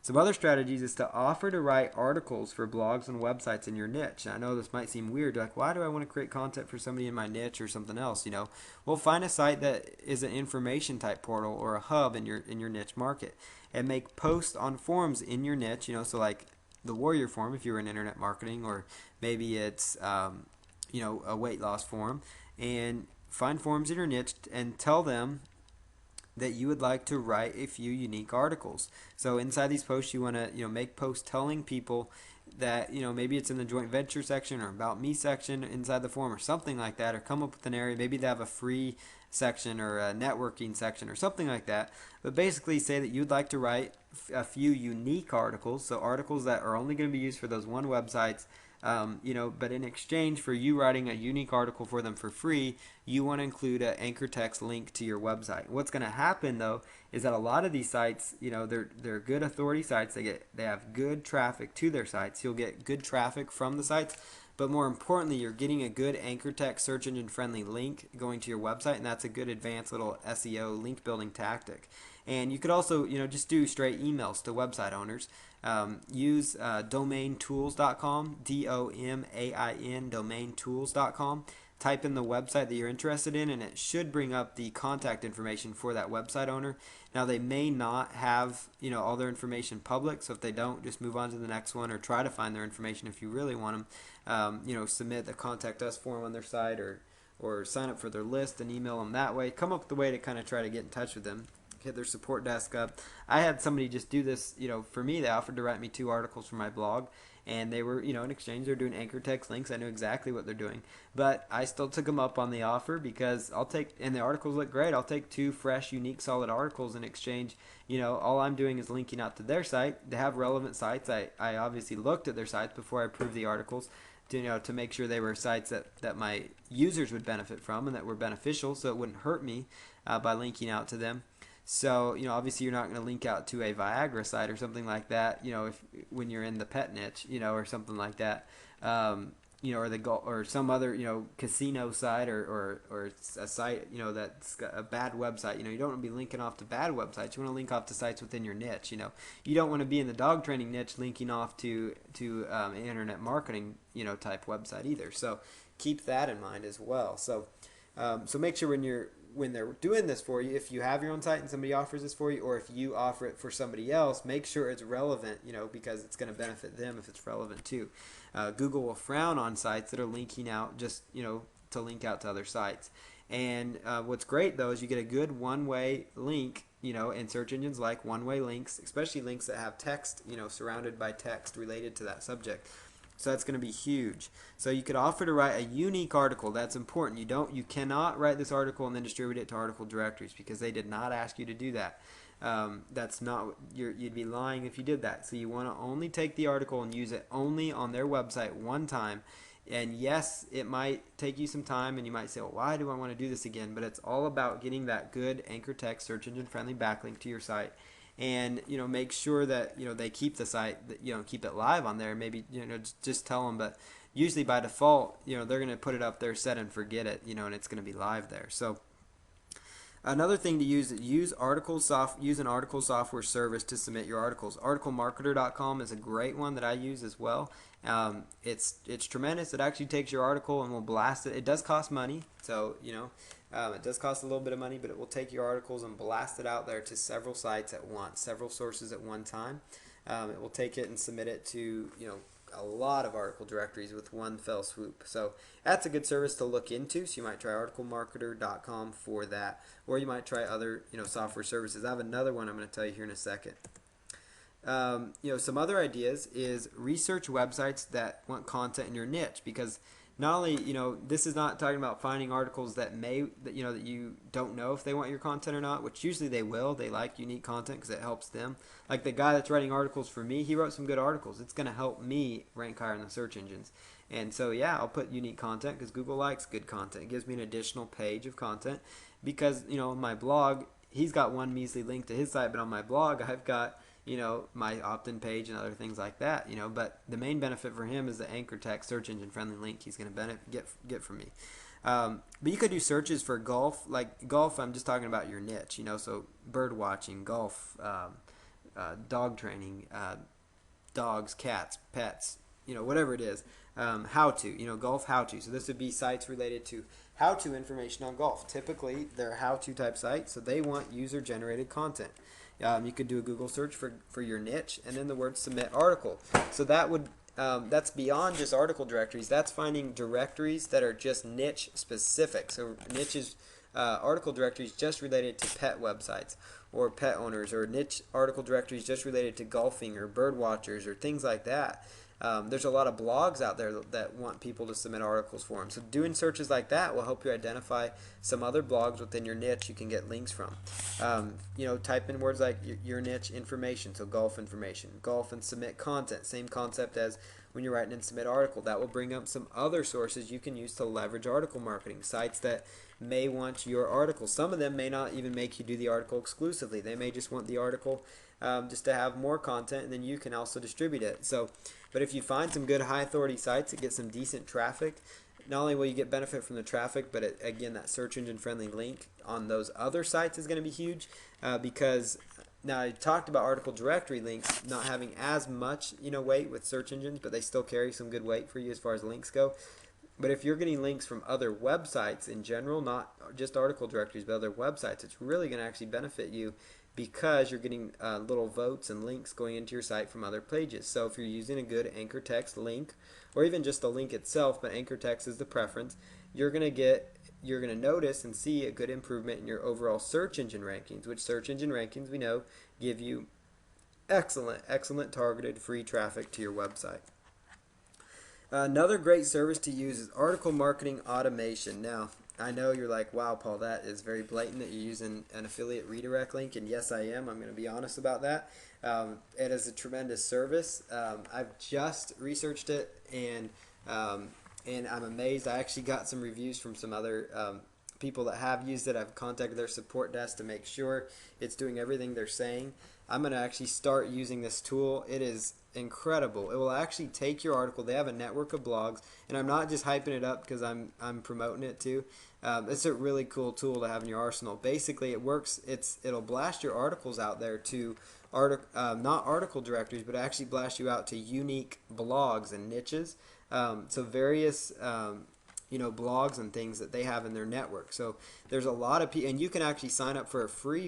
S1: Some other strategies is to offer to write articles for blogs and websites in your niche. Now, I know this might seem weird, like, why do I want to create content for somebody in my niche or something else? Well, find a site that is an information type portal or a hub in your niche market, and make posts on forums in your niche. So like the Warrior Forum if you're in internet marketing, or maybe it's a weight loss forum, and find forums in your niche and tell them that you would like to write a few unique articles. So inside these posts, you want to make posts telling people
S2: that, maybe it's in the joint venture section or about me section inside the form or something like that, or come up with an area. Maybe they have a free section or a networking section or something like that. But basically say that you'd like to write a few unique articles, so articles that are only going to be used for those one websites. But in exchange for you writing a unique article for them for free, you want to include an anchor text link to your website. What's going to happen though is that a lot of these sites, they're good authority sites. They have good traffic to their sites. You'll get good traffic from the sites, but more importantly, you're getting a good anchor text search engine friendly link going to your website, and that's a good advanced little SEO link building tactic. And you could also, just do straight emails to website owners. Use domaintools.com, DOMAIN, domaintools.com. Type in the website that you're interested in, and it should bring up the contact information for that website owner. Now, they may not have, all their information public, so if they don't, just move on to the next one or try to find their information if you really want them. Submit the contact us form on their site or sign up for their list and email them that way. Come up with a way to kind of try to get in touch with them. Hit their support desk up. I had somebody just do this, for me. They offered to write me 2 articles for my blog, and they were, in exchange, they're doing anchor text links. I knew exactly what they're doing, but I still took them up on the offer because and the articles look great. I'll take 2 fresh, unique, solid articles in exchange. All I'm doing is linking out to their site. They have relevant sites. I obviously looked at their sites before I approved the articles to make sure they were sites that my users would benefit from and that were beneficial, so it wouldn't hurt me by linking out to them. So, obviously you're not going to link out to a Viagra site or something like that, when you're in the pet niche, or something like that, or some other, casino site or a site, that's got a bad website. You don't want to be linking off to bad websites. You want to link off to sites within your niche. You don't want to be in the dog training niche linking off to internet marketing, type website either. So keep that in mind as well. So make sure when they're doing this for you, if you have your own site and somebody offers this for you, or if you offer it for somebody else, make sure it's relevant, because it's going to benefit them if it's relevant too. Google will frown on sites that are linking out just, to link out to other sites. And what's great though is you get a good one-way link, and search engines like one-way links, especially links that have text, surrounded by text related to that subject. So that's going to be huge. So you could offer to write a unique article. That's important. You cannot write this article and then distribute it to article directories because they did not ask you to do that. That's not, you'd be lying if you did that. So you want to only take the article and use it only on their website one time. And yes, it might take you some time and you might say, well, why do I want to do this again? But it's all about getting that good anchor text search engine friendly backlink to your site. And make sure that they keep the site, keep it live on there. Maybe just tell them, but usually by default they're going to put it up there, set and forget it, and it's going to be live there. So another thing to use an article software service to submit your articles. Articlemarketer.com is a great one that I use as well. It's tremendous. It actually takes your article and will blast it. It does cost money, so it does cost a little bit of money, but it will take your articles and blast it out there to several sites at once, several sources at one time. It will take it and submit it to a lot of article directories with one fell swoop. So that's a good service to look into. So you might try articlemarketer.com for that, or you might try other software services. I have another one I'm going to tell you here in a second. Some other ideas is research websites that want content in your niche, because not only, this is not talking about finding articles that you don't know if they want your content or not, which usually they will. They like unique content because it helps them. Like the guy that's writing articles for me, he wrote some good articles. It's going to help me rank higher in the search engines. And so, yeah, I'll put unique content because Google likes good content. It gives me an additional page of content because, on my blog, he's got one measly link to his site, but on my blog, I've got my opt-in page and other things like that, but the main benefit for him is the anchor text search engine friendly link he's going to get from me. But you could do searches for golf. Like golf, I'm just talking about your niche, so bird watching, golf, dog training, dogs, cats, pets, whatever it is, how to, golf how to. So this would be sites related to how to information on golf. Typically, they're how to type sites, so they want user generated content. You could do a Google search for your niche and then the word submit article. So that's beyond just article directories. That's finding directories that are just niche specific. So niches, article directories just related to pet websites or pet owners, or niche article directories just related to golfing or bird watchers or things like that. There's a lot of blogs out there that want people to submit articles for them. So doing searches like that will help you identify some other blogs within your niche you can get links from. Type in words like your niche information, so golf information, golf and submit content. Same concept as when you're writing and submit article. That will bring up some other sources you can use to leverage article marketing. Sites that may want your article. Some of them may not even make you do the article exclusively. They may just want the article just to have more content, and then you can also distribute it. But if you find some good high authority sites that get some decent traffic, not only will you get benefit from the traffic, but again, that search engine friendly link on those other sites is going to be huge because now I talked about article directory links not having as much weight with search engines, but they still carry some good weight for you as far as links go. But if you're getting links from other websites in general, not just article directories, but other websites, it's really going to actually benefit you because you're getting little votes and links going into your site from other pages. So if you're using a good anchor text link, or even just the link itself, but anchor text is the preference, you're going to notice and see a good improvement in your overall search engine rankings, which search engine rankings we know give you excellent targeted free traffic to your website. Another great service to use is article marketing automation. Now, I know you're like, wow, Paul, that is very blatant that you're using an affiliate redirect link, and yes, I am. I'm going to be honest about that. It is a tremendous service. I've just researched it, and I'm amazed. I actually got some reviews from some other people that have used it. I've contacted their support desk to make sure it's doing everything they're saying. I'm going to actually start using this tool. It is incredible. It will actually take your article. They have a network of blogs, and I'm not just hyping it up because I'm promoting it too. It's a really cool tool to have in your arsenal. Basically, it works. It'll blast your articles out there to not article directories, but actually blast you out to unique blogs and niches. So various blogs and things that they have in their network. So there's a lot of people, and you can actually sign up for a free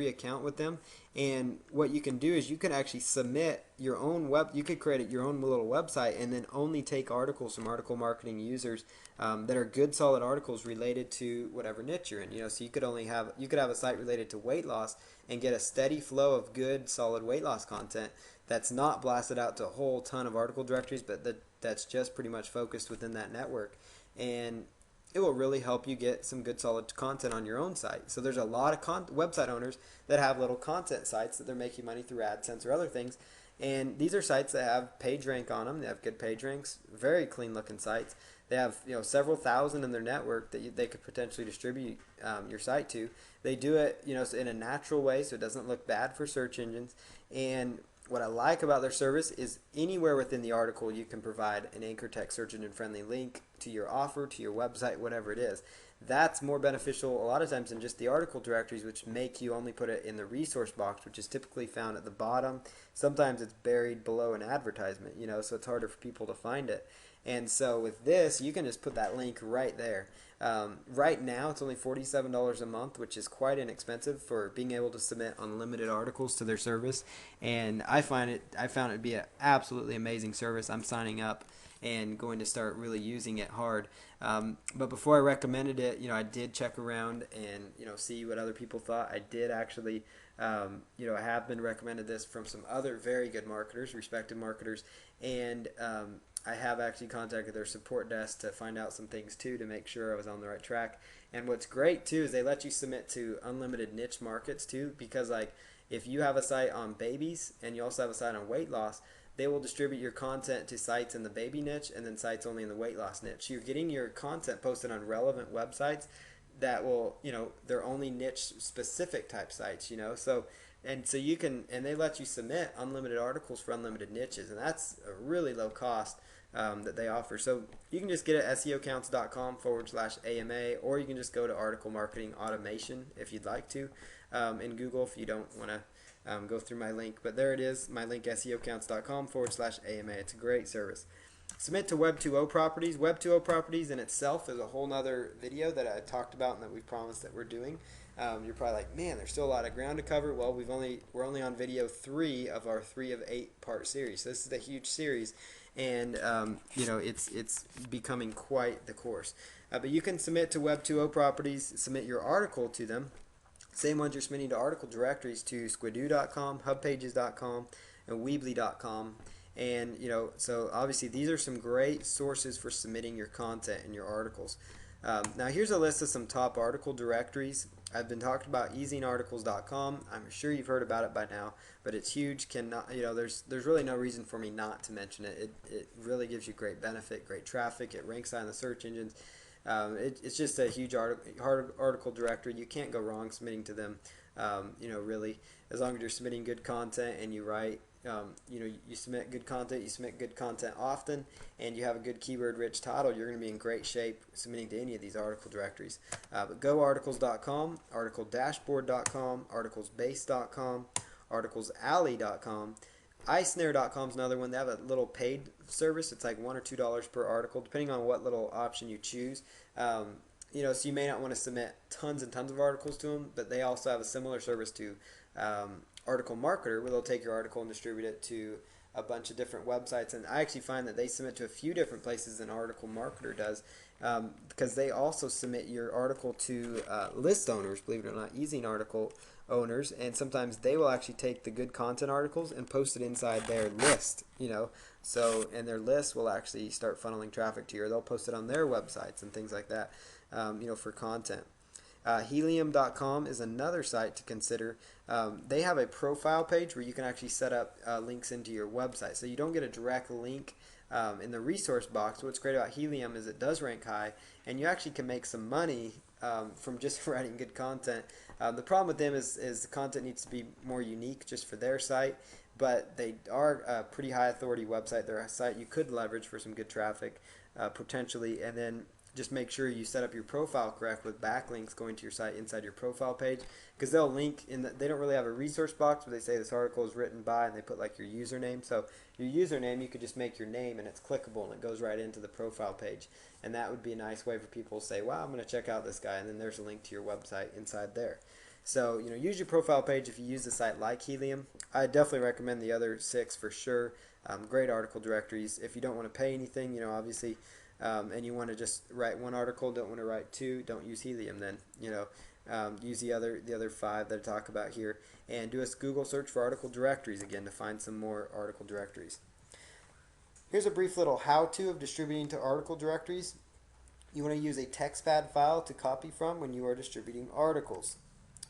S2: account with them. And what you can do is you can actually submit your own you could create your own little website and then only take articles from article marketing users that are good, solid articles related to whatever niche you're in. So you could have a site related to weight loss and get a steady flow of good, solid weight loss content that's not blasted out to a whole ton of article directories, but that's just pretty much focused within that network. And it will really help you get some good solid content on your own site. So there's a lot of website owners that have little content sites that they're making money through AdSense or other things. And these are sites that have page rank on them. They have good page ranks, very clean looking sites. They have several thousand in their network that they could potentially distribute your site to. They do it in a natural way so it doesn't look bad for search engines. And what I like about their service is anywhere within the article you can provide an anchor text search engine friendly link to your offer, to your website, whatever it is. That's more beneficial a lot of times than just the article directories, which make you only put it in the resource box, which is typically found at the bottom. Sometimes it's buried below an advertisement, so it's harder for people to find it. And so with this, you can just put that link right there. Right now, it's only $47 a month, which is quite inexpensive for being able to submit unlimited articles to their service. And I found it to be an absolutely amazing service. I'm signing up and going to start really using it hard. But before I recommended it, I did check around and see what other people thought. I did actually, I have been recommended this from some other very good marketers, respected marketers, and I have actually contacted their support desk to find out some things too to make sure I was on the right track. And what's great too is they let you submit to unlimited niche markets too, because if you have a site on babies and you also have a site on weight loss, they will distribute your content to sites in the baby niche and then sites only in the weight loss niche. You're getting your content posted on relevant websites that will, they're only niche specific type sites, so you can, and they let you submit unlimited articles for unlimited niches, and that's a really low cost that they offer. So you can just get it at seocounts.com/AMA, or you can just go to Article Marketing Automation if you'd like to in Google if you don't want to go through my link. But there it is, my link, seocounts.com/AMA. It's a great service. Submit to Web 2.0 properties. Web 2.0 properties in itself is a whole nother video that I talked about and that we promised that we're doing. You're probably like, man, there's still a lot of ground to cover. Well, we're only on video 3 of our 3 of 8 part series. So this is a huge series, and it's becoming quite the course. But you can submit to Web 2.0 properties, submit your article to them. Same ones you're submitting to article directories to Squidoo.com, HubPages.com, and Weebly.com.
S1: And so obviously these are some great sources for submitting your content in your articles. Now here's a list of some top article directories. I've been talking about easingarticles.com. I'm sure you've heard about it by now, but it's huge. There's really no reason for me not to mention it. It really gives you great benefit, great traffic. It ranks high in the search engines. It's just a huge article directory. You can't go wrong submitting to them. Really, as long as you're submitting good content and you write, you submit good content, you submit good content often, and you have a good keyword-rich title, you're going to be in great shape submitting to any of these article directories. But goarticles.com, articledashboard.com, articlesbase.com, articlesalley.com. iSnare.com is another one. They have a little paid service. It's like $1 or $2 per article, depending on what little option you choose. So you may not want to submit tons and tons of articles to them, but they also have a similar service to Article Marketer, where they'll take your article and distribute it to a bunch of different websites. And I actually find that they submit to a few different places than Article Marketer does, because they also submit your article to list owners, believe it or not, using article owners, and sometimes they will actually take the good content articles and post it inside their list, and their list will actually start funneling traffic to you, or they'll post it on their websites and things like that, for content. Helium.com is another site to consider. They have a profile page where you can actually set up links into your website, so you don't get a direct link in the resource box. What's great about Helium is it does rank high, and you actually can make some money from just writing good content. The problem with them is the content needs to be more unique just for their site, but they are a pretty high authority website. They're a site you could leverage for some good traffic potentially, and then just make sure you set up your profile correct with backlinks going to your site inside your profile page, because they'll link they don't really have a resource box, but they say this article is written by, and they put like your username. So your username, you could just make your name and it's clickable and it goes right into the profile page, and that would be a nice way for people to say, wow, I'm going to check out this guy, and then there's a link to your website inside there. So use your profile page if you use a site like Helium. I definitely recommend the other 6 for sure. Great article directories. If you don't want to pay anything, obviously, and you want to just write one article, don't want to write 2, don't use Helium then. Use the other 5 that I talk about here, and do a Google search for article directories again to find some more article directories. Here's a brief little how-to of distributing to article directories. You want to use a TextPad file to copy from when you are distributing articles.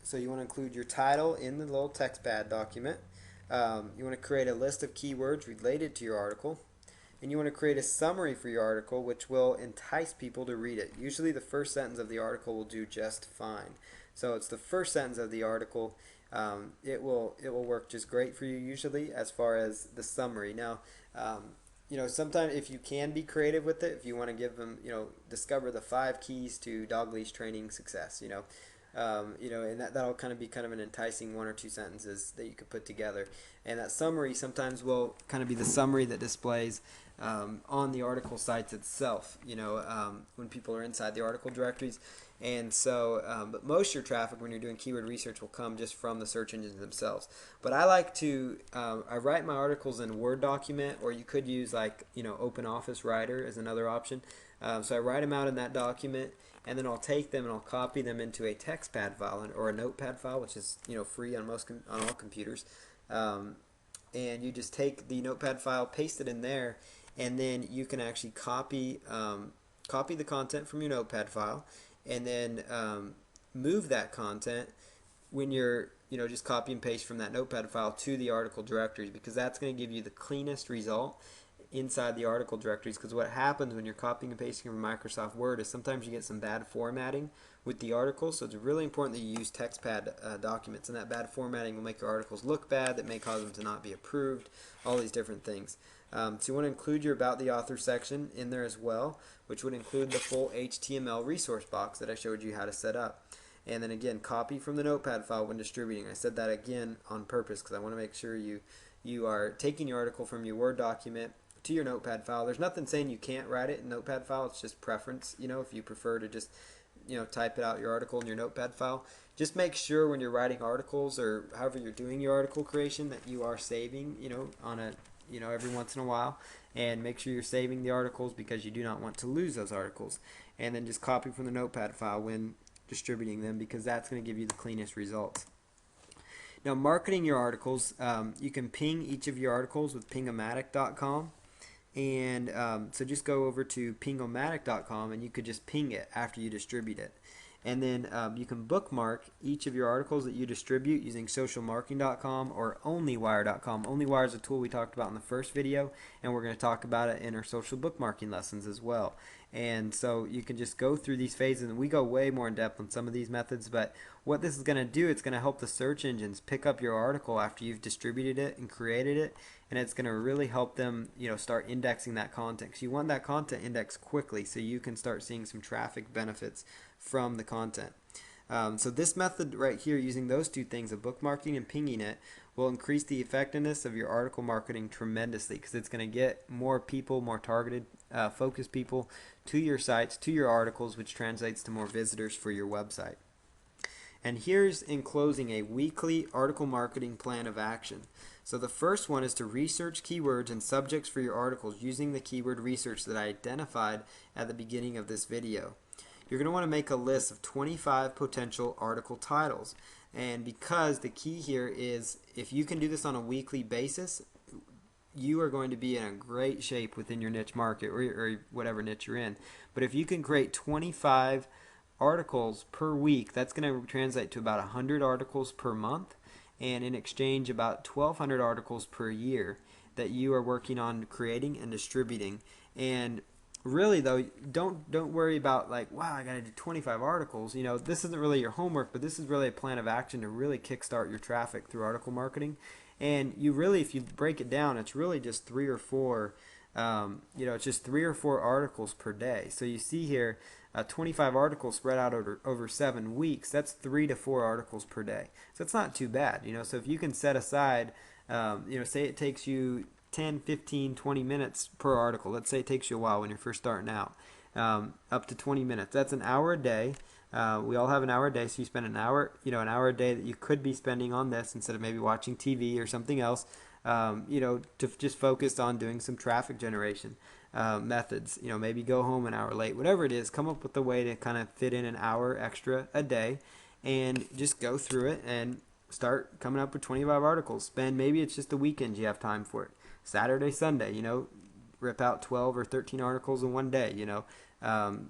S1: So you want to include your title in the little TextPad document. You want to create a list of keywords related to your article. And you want to create a summary for your article which will entice people to read it. Usually the first sentence of the article will do just fine. So it's the first sentence of the article. It will work just great for you usually as far as the summary. Now, sometimes if you can be creative with it, if you want to give them, discover the 5 keys to dog leash training success, and that'll kind of be kind of an enticing 1 or 2 sentences that you could put together. And that summary sometimes will kind of be the summary that displays on the article sites itself, when people are inside the article directories. And so, but most of your traffic when you're doing keyword research will come just from the search engines themselves. But I like to, I write my articles in a Word document, or you could use like, Open Office Writer as another option. So I write them out in that document, and then I'll take them and I'll copy them into a TextPad file or a Notepad file, which is free on on all computers. And you just take the Notepad file, paste it in there, and then you can actually copy the content from your Notepad file, and then move that content when you're just copy and paste from that Notepad file to the article directories, because that's going to give you the cleanest result inside the article directories. Because what happens when you're copying and pasting from Microsoft Word is sometimes you get some bad formatting with the articles, so it's really important that you use TextPad documents, and that bad formatting will make your articles look bad, that may cause them to not be approved, all these different things. So you want to include your About the Author section in there as well, which would include the full HTML resource box that I showed you how to set up. And then again, copy from the Notepad file when distributing. I said that again on purpose because I want to make sure you are taking your article from your Word document to your Notepad file. There's nothing saying you can't write it in Notepad file. It's just preference. If you prefer to just type it out your article in your Notepad file, just make sure when you're writing articles or however you're doing your article creation that you are saving on a every once in a while, and make sure you're saving the articles because you do not want to lose those articles. And then just copy from the Notepad file when distributing them, because that's going to give you the cleanest results.
S2: Now, marketing your articles, you can ping each of your articles with pingomatic.com. And so just go over to pingomatic.com and you could just ping it after you distribute it. And then you can bookmark each of your articles that you distribute using socialmarketing.com or onlywire.com. Onlywire is a tool we talked about in the first video, and we're going to talk about it in our social bookmarking lessons as well. And so you can just go through these phases, and we go way more in depth on some of these methods, but what this is going to do, it's going to help the search engines pick up your article after you've distributed it and created it, and it's going to really help them, start indexing that content, because you want that content indexed quickly so you can start seeing some traffic benefits from the content. So this method right here, using those two things of bookmarking and pinging it, will increase the effectiveness of your article marketing tremendously, because it's going to get more people, more targeted, focused people to your sites, to your articles, which translates to more visitors for your website. And here's, in closing, a weekly article marketing plan of action. So the first one is to research keywords and subjects for your articles using the keyword research that I identified at the beginning of this video. You're going to want to make a list of 25 potential article titles. And because the key here is, if you can do this on a weekly basis, you are going to be in a great shape within your niche market, or whatever niche you're in. But if you can create 25 articles per week, that's going to translate to about 100 articles per month, and in exchange about 1,200 articles per year that you are working on creating and distributing. And really though, don't worry about like, wow, I got to do 25 articles. This isn't really your homework, but this is really a plan of action to really kickstart your traffic through article marketing. And you really, if you break it down, it's really just 3 or 4 it's just 3 or 4 articles per day. So you see here, 25 articles spread out over 7 weeks. That's 3 to 4 articles per day. So it's not too bad. So if you can set aside, say it takes you 10, 15, 20 minutes per article. Let's say it takes you a while when you're first starting out, up to 20 minutes. That's an hour a day. We all have an hour a day, so you spend an hour a day that you could be spending on this instead of maybe watching TV or something else. To just focus on doing some traffic generation methods. Maybe go home an hour late, whatever it is. Come up with a way to kind of fit in an hour extra a day, and just go through it and start coming up with 25 articles. Maybe it's just the weekends you have time for it. Saturday, Sunday, rip out 12 or 13 articles in one day.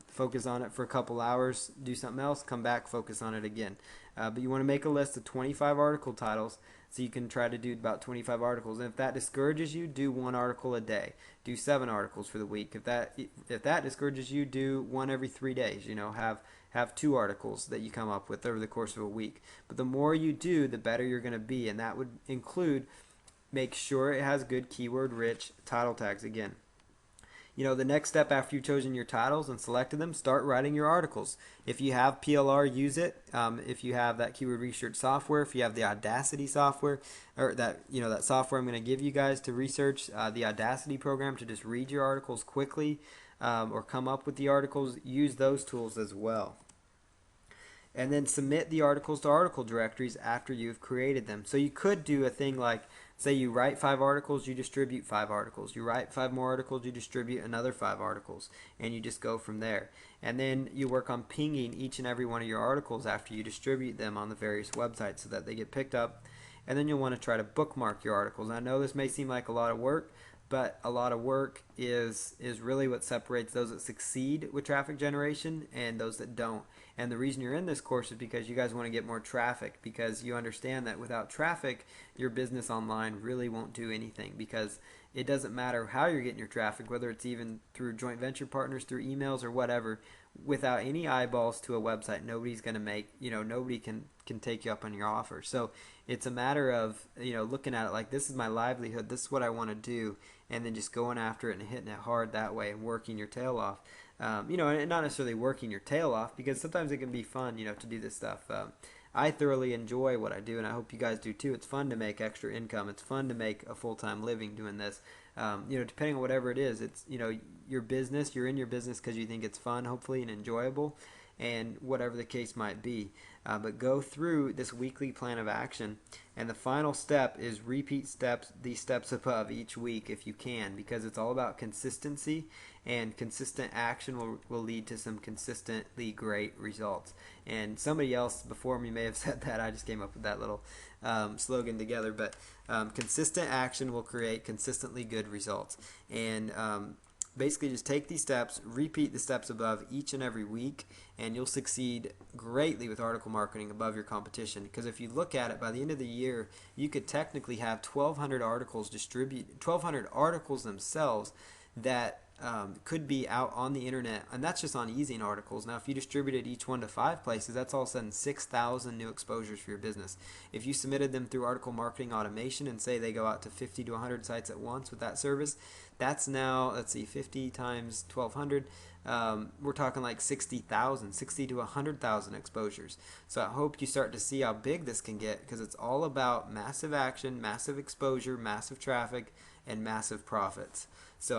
S2: Focus on it for a couple hours, do something else, come back, focus on it again. But you want to make a list of 25 article titles, so you can try to do about 25 articles. And if that discourages you, do 1 article a day. Do 7 articles for the week. If that discourages you, do 1 every 3 days. Have 2 articles that you come up with over the course of a week. But the more you do, the better you're going to be, and that would include, make sure it has good keyword-rich title tags again. The next step after you've chosen your titles and selected them, start writing your articles. If you have PLR, use it. If you have that keyword research software, if you have the Audacity software, or that software I'm going to give you guys to research, the Audacity program to just read your articles quickly, or come up with the articles, use those tools as well. And then submit the articles to article directories after you've created them. So you could do a thing like, say you write 5 articles, you distribute 5 articles. You write 5 more articles, you distribute another 5 articles. And you just go from there. And then you work on pinging each and every one of your articles after you distribute them on the various websites so that they get picked up. And then you'll want to try to bookmark your articles. I know this may seem like a lot of work, but a lot of work is really what separates those that succeed with traffic generation and those that don't. And the reason you're in this course is because you guys want to get more traffic, because you understand that without traffic, your business online really won't do anything, because it doesn't matter how you're getting your traffic, whether it's even through joint venture partners, through emails or whatever. Without any eyeballs to a website, nobody's going to make, nobody can take you up on your offer. So it's a matter of, looking at it like, this is my livelihood, this is what I want to do, and then just going after it and hitting it hard that way and working your tail off. And not necessarily working your tail off, because sometimes it can be fun, to do this stuff. I thoroughly enjoy what I do, and I hope you guys do too. It's fun to make extra income. It's fun to make a full-time living doing this. Depending on whatever it is, it's, your business. You're in your business because you think it's fun, hopefully, and enjoyable, and whatever the case might be. But go through this weekly plan of action, and the final step is repeat these steps above each week if you can, because it's all about consistency, and consistent action will lead to some consistently great results. And somebody else before me may have said that. I just came up with that little slogan together. But consistent action will create consistently good results. And basically just take these steps, repeat the steps above each and every week, and you'll succeed greatly with article marketing above your competition. Because if you look at it, by the end of the year, you could technically have 1,200 articles 1,200 articles themselves that could be out on the internet, and that's just on ezine articles. Now, if you distributed each one to 5 places, that's all of a sudden 6,000 new exposures for your business. If you submitted them through article marketing automation and say they go out to 50 to 100 sites at once with that service, that's now, let's see, 50 times 1,200. We're talking like 60 to 100,000 exposures. So I hope you start to see how big this can get, because it's all about massive action, massive exposure, massive traffic, and massive profits. So